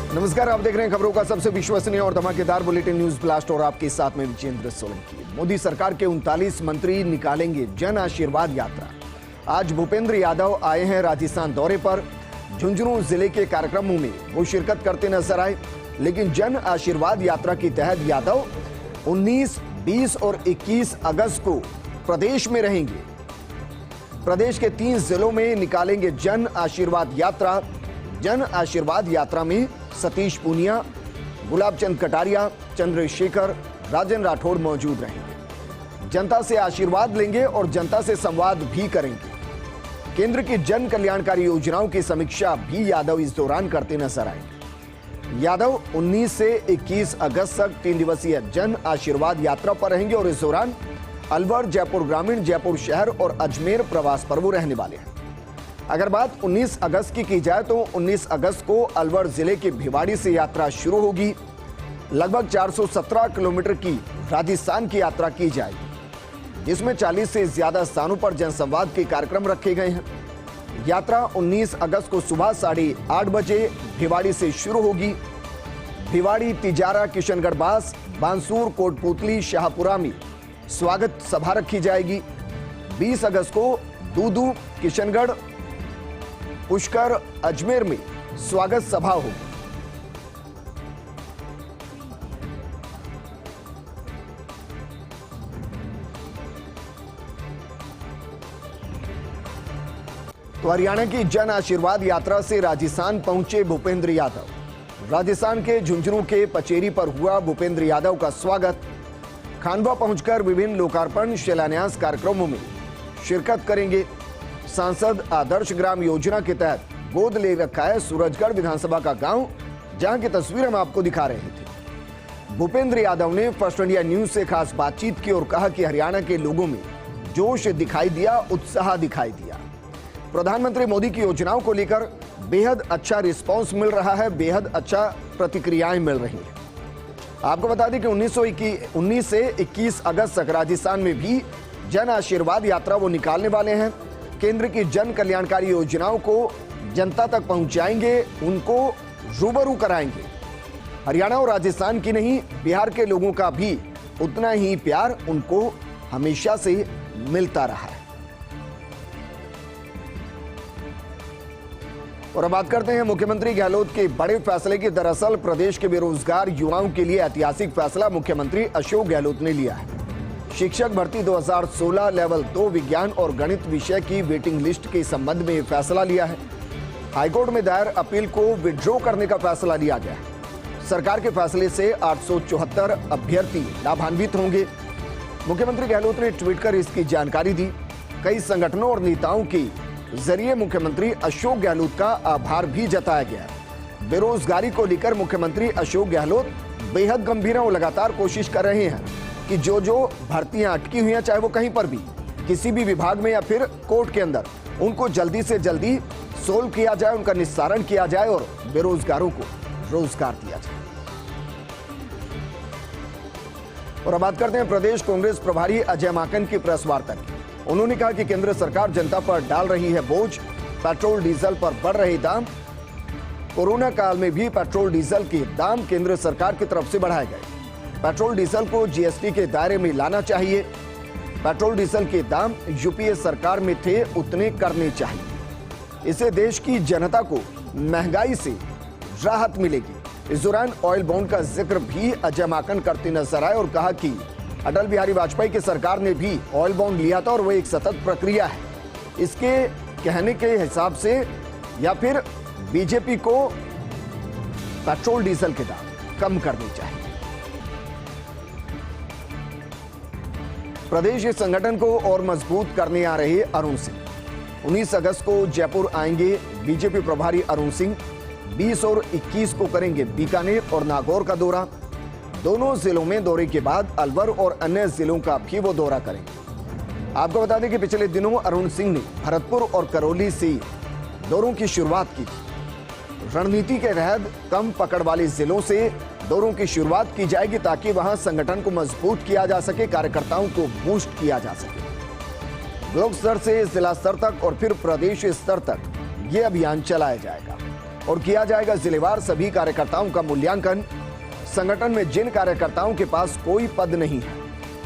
नमस्कार, आप देख रहे हैं खबरों का सबसे विश्वसनीय और धमाकेदार बुलेटिन न्यूज ब्लास्ट और आपके साथ में विजेंद्र सोलंकी। मोदी सरकार के 39 मंत्री निकालेंगे जन आशीर्वाद यात्रा। आज भूपेंद्र यादव आए हैं राजस्थान दौरे पर। झुंझुनू जिले के कार्यक्रमों में वो शिरकत करते नजर आए, लेकिन जन आशीर्वाद यात्रा के तहत यादव 19, 20 और 21 अगस्त को प्रदेश में रहेंगे। प्रदेश के 3 जिलों में निकालेंगे जन आशीर्वाद यात्रा। जन आशीर्वाद यात्रा में सतीश पूनिया, गुलाब चंद कटारिया, चंद्रशेखर, राजन राठौड़ मौजूद रहेंगे। जनता से आशीर्वाद लेंगे और जनता से संवाद भी करेंगे। केंद्र की जन कल्याणकारी योजनाओं की समीक्षा भी यादव इस दौरान करते नजर आएंगे। यादव 19 से 21 अगस्त तक 3 दिवसीय जन आशीर्वाद यात्रा पर रहेंगे और इस दौरान अलवर, जयपुर ग्रामीण, जयपुर शहर और अजमेर प्रवास पर वो रहने वाले हैं। अगर बात 19 अगस्त की जाए तो 19 अगस्त को अलवर जिले के भिवाड़ी से यात्रा शुरू होगी। लगभग 417 किलोमीटर की राजस्थान की यात्रा की जाएगी, जिसमें 40 से ज्यादा स्थानों पर जनसंवाद के कार्यक्रम रखे गए हैं। यात्रा 19 अगस्त को सुबह 8:30 बजे भिवाड़ी से शुरू होगी। भिवाड़ी, तिजारा, किशनगढ़ बास, बांसूर, कोटपुतली, शाहपुरा में स्वागत सभा रखी जाएगी। 20 अगस्त को दूदू, किशनगढ़, पुष्कर, अजमेर में स्वागत सभा होगी। तो हरियाणा की जन आशीर्वाद यात्रा से राजस्थान पहुंचे भूपेंद्र यादव। राजस्थान के झुंझुनू के पचेरी पर हुआ भूपेंद्र यादव का स्वागत। खांडवा पहुंचकर विभिन्न लोकार्पण, शिलान्यास कार्यक्रमों में शिरकत करेंगे। सांसद आदर्श ग्राम योजना के तहत गोद ले रखा है सूरजगढ़ विधानसभा का गांव, जहां की तस्वीर हम आपको दिखा रहे थे। भूपेंद्र यादव ने फर्स्ट इंडिया न्यूज से खास बातचीत की और कहा कि हरियाणा के लोगों में जोश दिखाई दिया, उत्साह दिखाई दिया। प्रधानमंत्री मोदी की योजनाओं को लेकर बेहद अच्छा रिस्पांस मिल रहा है, बेहद अच्छा प्रतिक्रियाएं मिल रही हैं। आपको बता दें कि 19 से 21 अगस्त तक राजस्थान में भी जन आशीर्वाद यात्रा वो निकालने वाले हैं। केंद्र की जन कल्याणकारी योजनाओं को जनता तक पहुंचाएंगे, उनको रूबरू कराएंगे। हरियाणा और राजस्थान की नहीं, बिहार के लोगों का भी उतना ही प्यार उनको हमेशा से मिलता रहा है। और अब बात करते हैं मुख्यमंत्री गहलोत के बड़े फैसले की। दरअसल प्रदेश के बेरोजगार युवाओं के लिए ऐतिहासिक फैसला मुख्यमंत्री अशोक गहलोत ने लिया है। शिक्षक भर्ती 2016 लेवल 2 विज्ञान और गणित विषय की वेटिंग लिस्ट के संबंध में फैसला लिया है। हाईकोर्ट में दायर अपील को विड्रॉ करने का फैसला लिया गया है। सरकार के फैसले से 874 अभ्यर्थी लाभान्वित होंगे। मुख्यमंत्री गहलोत ने ट्वीट कर इसकी जानकारी दी। कई संगठनों और नेताओं के जरिए मुख्यमंत्री अशोक गहलोत का आभार भी जताया गया। बेरोजगारी को लेकर मुख्यमंत्री अशोक गहलोत बेहद गंभीर और लगातार कोशिश कर रहे हैं कि जो भर्तियां अटकी हुई हैं, चाहे वो कहीं पर भी, किसी भी विभाग में या फिर कोर्ट के अंदर, उनको जल्दी से जल्दी सोल्व किया जाए, उनका निस्तारण किया जाए और बेरोजगारों को रोजगार दिया जाए। और अब बात करते हैं प्रदेश कांग्रेस प्रभारी अजय माकन की प्रेस वार्ता की। उन्होंने कहा कि केंद्र सरकार जनता पर डाल रही है बोझ। पेट्रोल डीजल पर बढ़ रहे दाम। कोरोना काल में भी पेट्रोल डीजल के दाम केंद्र सरकार की तरफ से बढ़ाए गए। पेट्रोल डीजल को जीएसटी के दायरे में लाना चाहिए। पेट्रोल डीजल के दाम यूपीए सरकार में थे उतने करने चाहिए। इससे देश की जनता को महंगाई से राहत मिलेगी। इस दौरान ऑयल बॉन्ड का जिक्र भी अजय माकन करते नजर आए और कहा कि अटल बिहारी वाजपेयी की सरकार ने भी ऑयल बॉन्ड लिया था और वह एक सतत प्रक्रिया है। इसके कहने के हिसाब से या फिर बीजेपी को पेट्रोल डीजल के दाम कम करने चाहिए। प्रदेश के संगठन को और मजबूत करने आ रहे अरुण सिंह। 19 अगस्त को जयपुर आएंगे बीजेपी प्रभारी अरुण सिंह। 20 और 21 को करेंगे बीकानेर और नागौर का दौरा। दोनों जिलों में दौरे के बाद अलवर और अन्य जिलों का भी वो दौरा करेंगे। आपको बता दें कि पिछले दिनों अरुण सिंह ने भरतपुर और करौली से दौरों की शुरुआत की थी। रणनीति के तहत कम पकड़ वाले जिलों से दौरों की शुरुआत की जाएगी ताकि वहां संगठन को मजबूत किया जा सके, कार्यकर्ताओं को बूस्ट किया जा सके। ब्लॉक स्तर से जिला स्तर तक और फिर प्रदेश स्तर तक ये अभियान चलाया जाएगा। और किया जाएगा जिलेवार सभी कार्यकर्ताओं का मूल्यांकन। संगठन में जिन कार्यकर्ताओं के पास कोई पद नहीं है,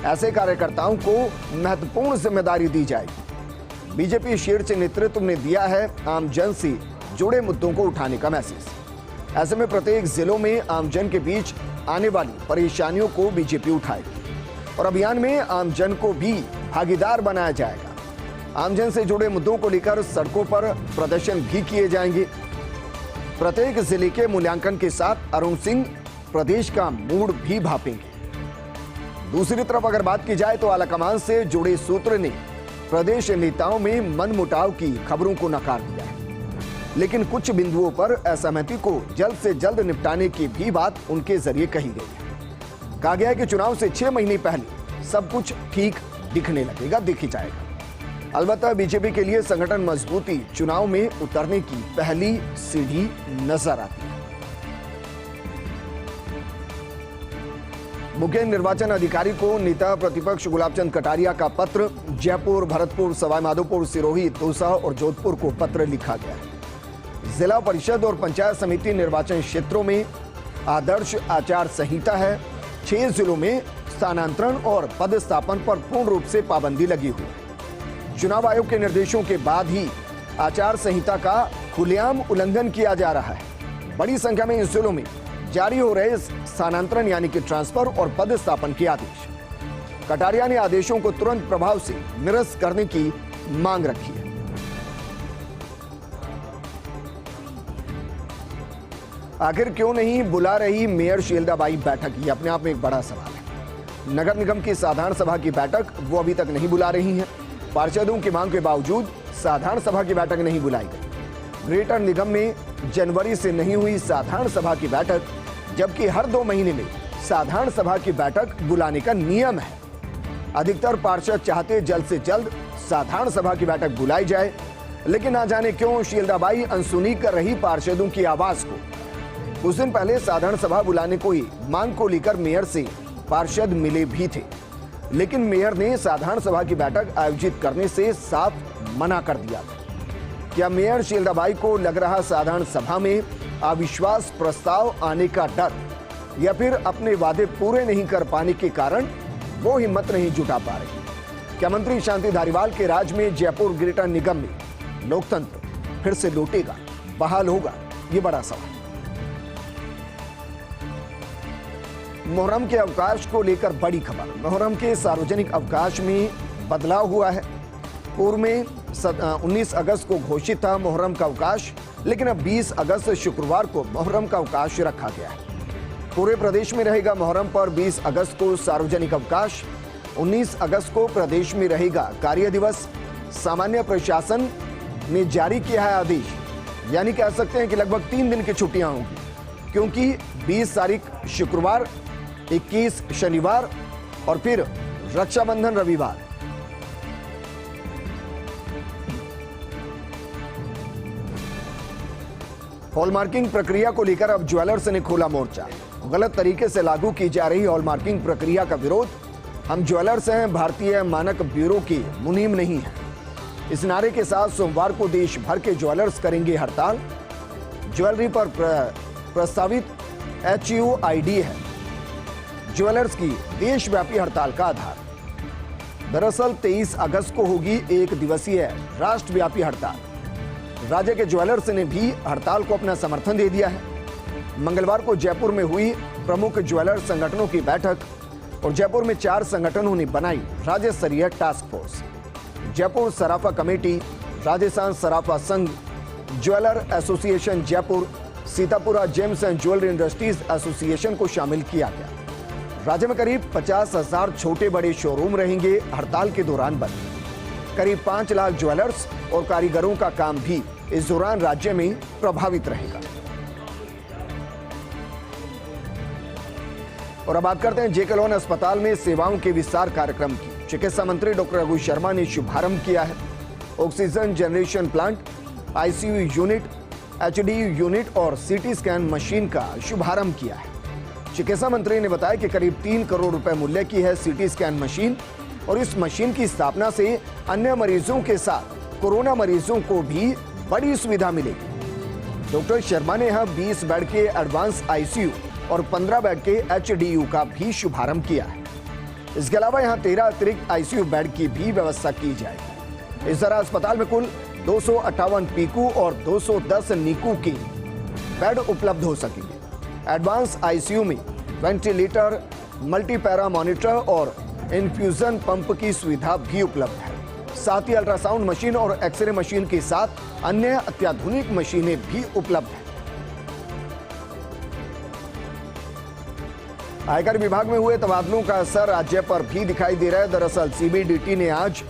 ऐसे कार्यकर्ताओं को महत्वपूर्ण जिम्मेदारी दी जाएगी। बीजेपी शीर्ष नेतृत्व ने दिया है आमजन से जुड़े मुद्दों को उठाने का मैसेज। ऐसे में प्रत्येक जिलों में आमजन के बीच आने वाली परेशानियों को बीजेपी उठाएगी और अभियान में आमजन को भी भागीदार बनाया जाएगा। आमजन से जुड़े मुद्दों को लेकर सड़कों पर प्रदर्शन भी किए जाएंगे। प्रत्येक जिले के मूल्यांकन के साथ अरुण सिंह प्रदेश का मूड भी भापेंगे। दूसरी तरफ अगर बात की जाए तो आलाकमान से जुड़े सूत्र ने प्रदेश नेताओं में मनमुटाव की खबरों को नकार दिया है, लेकिन कुछ बिंदुओं पर असहमति को जल्द से जल्द निपटाने की भी बात उनके जरिए कही गई है। कहा गया है कि चुनाव से 6 महीने पहले सब कुछ ठीक दिखने लगेगा, देखी जाएगा। अलबत्ता बीजेपी के लिए संगठन मजबूती चुनाव में उतरने की पहली सीढ़ी नजर आती है। मुख्य निर्वाचन अधिकारी को नेता प्रतिपक्ष गुलाबचंद कटारिया का पत्र। जयपुर, भरतपुर, सवाईमाधोपुर, सिरोही, दौसा और जोधपुर को पत्र लिखा गया है। जिला परिषद और पंचायत समिति निर्वाचन क्षेत्रों में आदर्श आचार संहिता है। 6 जिलों में स्थानांतरण और पदस्थापन पर पूर्ण रूप से पाबंदी लगी हुई है। चुनाव आयोग के निर्देशों के बाद ही आचार संहिता का खुलेआम उल्लंघन किया जा रहा है। बड़ी संख्या में इन जिलों में जारी हो रहे स्थानांतरण यानी कि ट्रांसफर और पदस्थापन के आदेश। कटारिया ने आदेशों को तुरंत प्रभाव से निरस्त करने की मांग रखी है। आखिर क्यों नहीं बुला रही मेयर शीलदाबाई बैठक, ये अपने आप में एक बड़ा सवाल है। नगर निगम की साधारण सभा की बैठक वो अभी तक नहीं बुला रही हैं। पार्षदों की मांग के बावजूद साधारण सभा की बैठक नहीं बुलाई गई। ग्रेटर निगम में जनवरी से नहीं हुई साधारण सभा की बैठक, जबकि हर 2 महीने में साधारण सभा की बैठक बुलाने का नियम है। अधिकतर पार्षद चाहते जल्द से जल्द साधारण सभा की बैठक बुलाई जाए, लेकिन ना जाने क्यों शीलदाबाई अनसुनी कर रही पार्षदों की आवाज को। कुछ दिन पहले साधारण सभा बुलाने को ही मांग को लेकर मेयर से पार्षद मिले भी थे, लेकिन मेयर ने साधारण सभा की बैठक आयोजित करने से साफ मना कर दिया था। क्या मेयर शीलदाबाई को लग रहा साधारण सभा में अविश्वास प्रस्ताव आने का डर, या फिर अपने वादे पूरे नहीं कर पाने के कारण वो हिम्मत नहीं जुटा पा रही? क्या मंत्री शांति धारीवाल के राज में जयपुर ग्रेटर निगम में लोकतंत्र फिर से लौटेगा, बहाल होगा? ये बड़ा सवाल। मुहर्रम के अवकाश को लेकर बड़ी खबर। मुहर्रम के सार्वजनिक अवकाश में बदलाव हुआ है। पूर्व में 19 अगस्त को घोषित था मुहर्रम का अवकाश, लेकिन अब 20 अगस्त शुक्रवार को मुहर्रम का अवकाश रखा गया है। पूरे प्रदेश में रहेगा मुहर्रम पर 20 अगस्त को सार्वजनिक अवकाश। 19 अगस्त को प्रदेश में रहेगा कार्य दिवस। सामान्य प्रशासन ने जारी किया है आदेश, यानी कह सकते हैं कि लगभग 3 दिन की छुट्टियां होंगी, क्योंकि 20 तारीख शुक्रवार, 21 शनिवार और फिर रक्षाबंधन रविवार। हॉलमार्किंग प्रक्रिया को लेकर अब ज्वेलर्स ने खोला मोर्चा। गलत तरीके से लागू की जा रही हॉलमार्किंग प्रक्रिया का विरोध। हम ज्वेलर्स हैं, भारतीय मानक ब्यूरो के मुनीम नहीं हैं। इस नारे के साथ सोमवार को देश भर के ज्वेलर्स करेंगे हड़ताल। ज्वेलरी पर प्रस्तावित HUID है ज्वेलर्स की देशव्यापी हड़ताल का आधार। दरअसल 23 अगस्त को होगी 1 दिवसीय राष्ट्रव्यापी हड़ताल। राज्य के ज्वेलर्स ने भी हड़ताल को अपना समर्थन दे दिया है। मंगलवार को जयपुर में हुई प्रमुख ज्वेलर संगठनों की बैठक और जयपुर में 4 संगठनों ने बनाई राज्य स्तरीय टास्क फोर्स। जयपुर सराफा कमेटी, राजस्थान सराफा संघ, jeweller association Jaipur, Sitapura James and jewellery industries association को शामिल किया गया। राज्य में करीब 50,000 छोटे बड़े शोरूम रहेंगे हड़ताल के दौरान बंद। करीब 5 लाख ज्वेलर्स और कारीगरों का काम भी इस दौरान राज्य में प्रभावित रहेगा। और अब बात करते हैं जेके लोन अस्पताल में सेवाओं के विस्तार कार्यक्रम की। चिकित्सा मंत्री डॉक्टर रघु शर्मा ने शुभारंभ किया है। Oxygen generation plant, ICU unit, HDU unit और CT स्कैन मशीन का शुभारंभ किया है। चिकित्सा मंत्री ने बताया कि करीब 3 करोड़ रुपए मूल्य की है CT स्कैन मशीन और इस मशीन की स्थापना से अन्य मरीजों के साथ कोरोना मरीजों को भी बड़ी सुविधा मिलेगी। डॉक्टर शर्मा ने यहां 20 बेड के एडवांस आईसीयू और 15 बेड के एचडीयू का भी शुभारंभ किया है। इसके अलावा यहां 13 अतिरिक्त आईसीयू बेड की भी व्यवस्था की जाएगी। इस तरह अस्पताल में कुल 258 पीकू और 210 नीकू की बेड उपलब्ध हो सकेंगे। एडवांस आईसीयू में वेंटिलेटर, मल्टीपैरा मॉनिटर और इन्फ्यूजन पंप की सुविधा भी उपलब्ध है। साथ ही अल्ट्रासाउंड मशीन और एक्सरे मशीन के साथ अन्य अत्याधुनिक मशीनें भी उपलब्ध हैं। आयकर विभाग में हुए तबादलों का असर राज्य पर भी दिखाई दे रहा है। दरअसल सीबीडीटी ने आज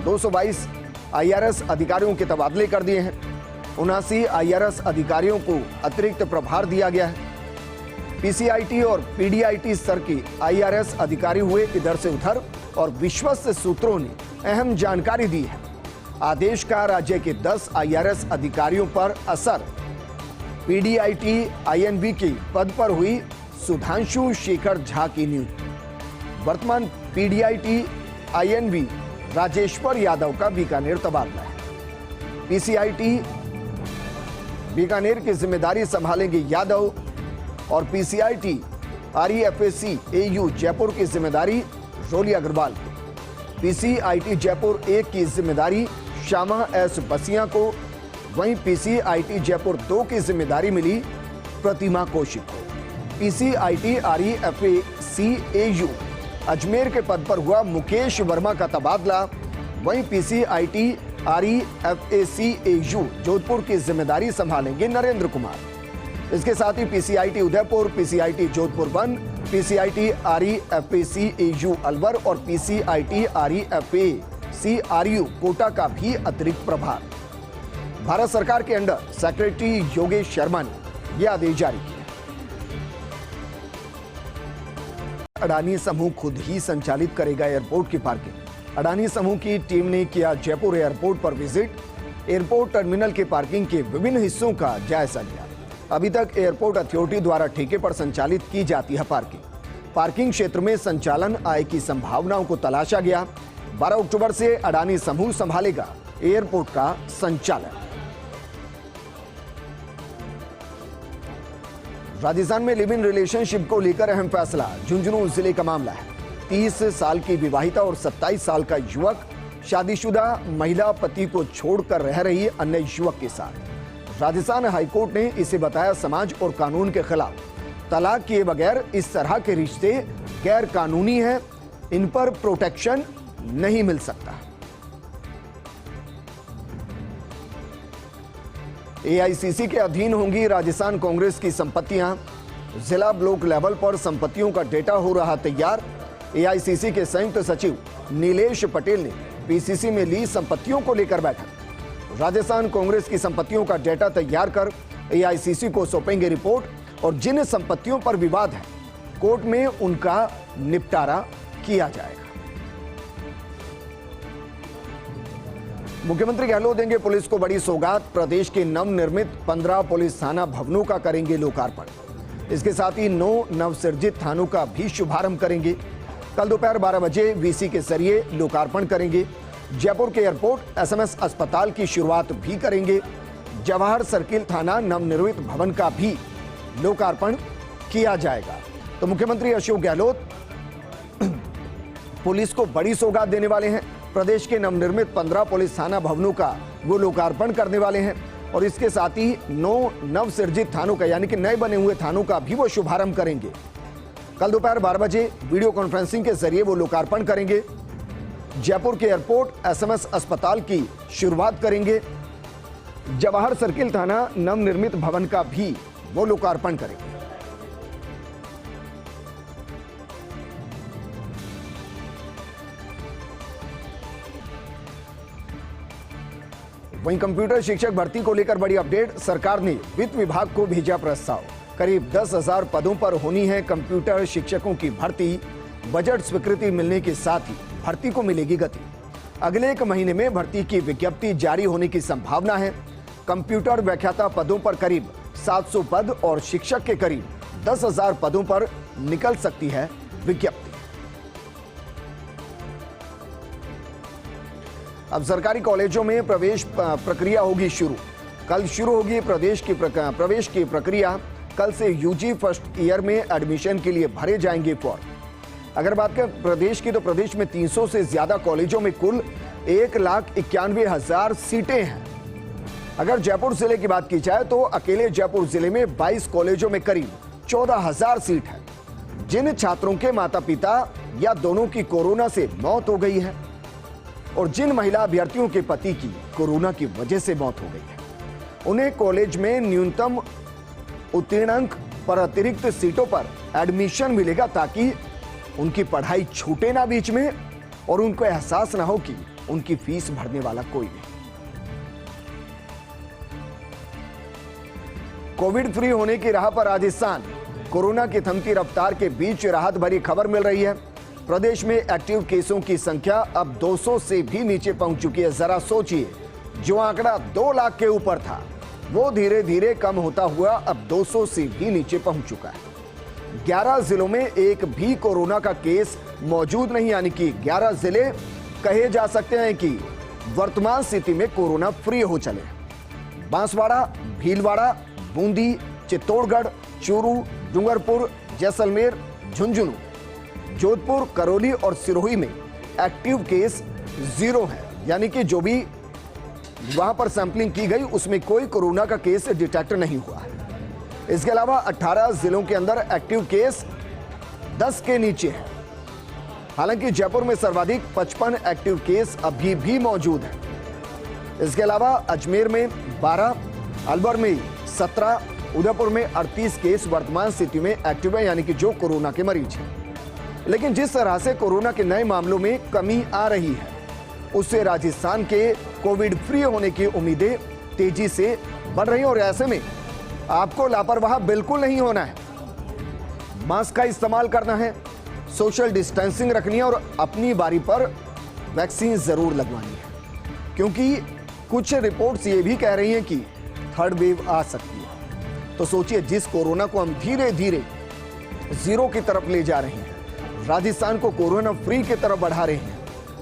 222 आईआरएस अधिकारियों के तबादले कर दिए हैं। 79 आईआरएस अधिकारियों को अतिरिक्त प्रभार दिया गया है। पीसीआईटी और पीडीआईटी स्तर के आईआरएस अधिकारी हुए इधर से उधर और विश्वस्त सूत्रों ने अहम जानकारी दी है। आदेश का राज्य के 10 आईआरएस अधिकारियों पर असर। पीडीआईटी आईएनबी के पद पर हुई सुधांशु शेखर झा की नियुक्ति। वर्तमान पीडीआईटी आईएनबी राजेश्वर यादव का बीकानेर तबादला है। पीसीआईटी बीकानेर की जिम्मेदारी संभालेंगे यादव और पीसीआईटी आरईएफएसी एयू जयपुर की जिम्मेदारी रोली अग्रवाल को। पीसीआईटी जयपुर 1 की जिम्मेदारी श्यामा एस बसिया को, वहीं पीसीआईटी जयपुर 2 की जिम्मेदारी मिली प्रतिमा कौशिक को। पीसीआईटी आरईएफएसी एयू अजमेर के पद पर हुआ मुकेश वर्मा का तबादला। वहीं पीसीआईटी आरईएफएसी एयू जोधपुर की जिम्मेदारी संभालेंगे नरेंद्र कुमार। इसके साथ ही PCIT Udaipur, PCIT Jodhpur 1, PCIT REFAC AU Alwar और पीसीआईटी आरईएफएसी आरयू कोटा का भी अतिरिक्त प्रभार। भारत सरकार के अंडर सेक्रेटरी योगेश शर्मा ने यह आदेश जारी किया। अडानी समूह खुद ही संचालित करेगा एयरपोर्ट की पार्किंग। अडानी समूह की टीम ने किया जयपुर एयरपोर्ट पर विजिट। एयरपोर्ट टर्मिनल के पार्किंग के विभिन्न हिस्सों का जायजा लिया। अभी तक एयरपोर्ट अथॉरिटी द्वारा ठेके पर संचालित की जाती है पार्किंग क्षेत्र में संचालन आय की संभावनाओं को तलाशा गया। 12 अक्टूबर से अडानी समूह संभालेगा एयरपोर्ट का संचालन। राजस्थान में लिव इन रिलेशनशिप को लेकर अहम फैसला। झुंझुनू जिले का मामला है। 30 साल की विवाहिता और 27 साल का युवक शादीशुदा महिला पति को छोड़कर रह रही अन्य युवक के साथ। राजस्थान हाईकोर्ट ने इसे बताया समाज और कानून के खिलाफ। तलाक किए बगैर इस तरह के रिश्ते गैर कानूनी हैं, इन पर प्रोटेक्शन नहीं मिल सकता। एआईसीसी के अधीन होंगी राजस्थान कांग्रेस की संपत्तियां। जिला ब्लॉक लेवल पर संपत्तियों का डेटा हो रहा तैयार। एआईसीसी के संयुक्त सचिव नीलेश पटेल ने पीसीसी में ली संपत्तियों को लेकर बैठक। राजस्थान कांग्रेस की संपत्तियों का डेटा तैयार कर एआईसीसी को सौंपेंगे रिपोर्ट और जिन संपत्तियों पर विवाद है कोर्ट में उनका निपटारा किया जाएगा। मुख्यमंत्री गहलोत देंगे पुलिस को बड़ी सौगात। प्रदेश के नवनिर्मित 15 पुलिस थाना भवनों का करेंगे लोकार्पण। इसके साथ ही 9 नवसृजित थानों का भी शुभारंभ करेंगे। कल दोपहर 12 बजे वीसी के जरिए लोकार्पण करेंगे। जयपुर के एयरपोर्ट एसएमएस अस्पताल की शुरुआत भी करेंगे। जवाहर सर्किल थाना नवनिर्मित भवन का भी लोकार्पण किया जाएगा। तो मुख्यमंत्री अशोक गहलोत पुलिस को बड़ी सौगात देने वाले हैं। प्रदेश के नवनिर्मित 15 पुलिस थाना भवनों का वो लोकार्पण करने वाले हैं और इसके साथ ही 9 नवसृजित थानों का यानी कि नए बने हुए थानों का भी वो शुभारंभ करेंगे। कल दोपहर 12 बजे वीडियो कॉन्फ्रेंसिंग के जरिए वो लोकार्पण करेंगे। जयपुर के एयरपोर्ट एसएमएस अस्पताल की शुरुआत करेंगे। जवाहर सर्किल थाना नवनिर्मित भवन का भी वो लोकार्पण करेंगे। वहीं कंप्यूटर शिक्षक भर्ती को लेकर बड़ी अपडेट। सरकार ने वित्त विभाग को भेजा प्रस्ताव। करीब 10,000 पदों पर होनी है कंप्यूटर शिक्षकों की भर्ती। बजट स्वीकृति मिलने के साथ ही भर्ती को मिलेगी गति। अगले 1 महीने में भर्ती की विज्ञप्ति जारी होने की संभावना है। कंप्यूटर व्याख्याता पदों पर करीब 700 पद और शिक्षक के करीब 10,000 पदों पर निकल सकती है विज्ञप्ति। अब सरकारी कॉलेजों में प्रवेश प्रक्रिया होगी शुरू। कल शुरू होगी प्रवेश की प्रक्रिया। कल से यूजी फर्स्ट ईयर में एडमिशन के लिए भरे जाएंगे फॉर्म। अगर बात करें प्रदेश की, तो प्रदेश में 300 से ज्यादा कॉलेजों में कुल 1,91,000 सीटें हैं। अगर जयपुर जिले की बात की जाए तो अकेले जयपुर जिले में 22 कॉलेजों में करीब 14,000 सीट है। जिन छात्रों के माता पिता या दोनों की कोरोना से मौत हो गई है और जिन महिला अभ्यर्थियों के पति की कोरोना की वजह से मौत हो गई है, उन्हें कॉलेज में न्यूनतम उत्तीर्ण अंक पर अतिरिक्त सीटों पर एडमिशन मिलेगा, ताकि उनकी पढ़ाई छूटे ना बीच में और उनको एहसास ना हो कि उनकी फीस भरने वाला कोई नहीं। कोविड फ्री होने की राह पर राजस्थान। कोरोना की थमती रफ्तार के बीच राहत भरी खबर मिल रही है। प्रदेश में एक्टिव केसों की संख्या अब 200 से भी नीचे पहुंच चुकी है। जरा सोचिए, जो आंकड़ा 2 लाख के ऊपर था वो धीरे धीरे कम होता हुआ अब 200 से भी नीचे पहुंच चुका है। 11 जिलों में एक भी कोरोना का केस मौजूद नहीं, यानी कि 11 जिले कहे जा सकते हैं कि वर्तमान स्थिति में कोरोना फ्री हो चले। बांसवाड़ा, भीलवाड़ा, बूंदी, चित्तौड़गढ़, चूरू, डूंगरपुर, जैसलमेर, झुंझुनू, जोधपुर, करौली और सिरोही में एक्टिव केस 0 है, यानी कि जो भी वहां पर सैंपलिंग की गई उसमें कोई कोरोना का केस डिटेक्ट नहीं हुआ है। इसके अलावा 18 जिलों के अंदर एक्टिव केस 10 के नीचे है। हालांकि जयपुर में सर्वाधिक 55 एक्टिव केस अभी भी मौजूद हैं। इसके अलावा अजमेर में 12, अलवर में 17, उदयपुर में 38 केस वर्तमान स्थिति में एक्टिव है, यानी कि जो कोरोना के मरीज हैं। लेकिन जिस तरह से कोरोना के नए मामलों में कमी आ रही है, उससे राजस्थान के कोविड फ्री होने की उम्मीदें तेजी से बढ़ रही हैं और ऐसे में आपको लापरवाह बिल्कुल नहीं होना है। मास्क का इस्तेमाल करना है, सोशल डिस्टेंसिंग रखनी है और अपनी बारी पर वैक्सीन जरूर लगवानी है, क्योंकि कुछ रिपोर्ट्स ये भी कह रही हैं कि थर्ड वेव आ सकती है। तो सोचिए, जिस कोरोना को हम धीरे धीरे 0 की तरफ ले जा रहे हैं, राजस्थान को कोरोना फ्री की तरफ बढ़ा रहे हैं,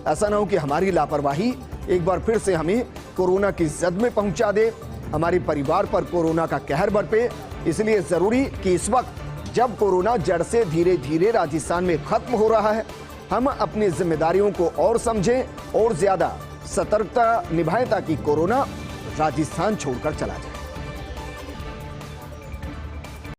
ऐसा ना हो कि हमारी लापरवाही एक बार फिर से हमें कोरोना की जद में पहुंचा दे, हमारे परिवार पर कोरोना का कहर बरपे। इसलिए जरूरी कि इस वक्त जब कोरोना जड़ से धीरे धीरे राजस्थान में खत्म हो रहा है, हम अपनी जिम्मेदारियों को और समझें और ज्यादा सतर्कता निभाएं, ताकि कोरोना राजस्थान छोड़कर चला जाए।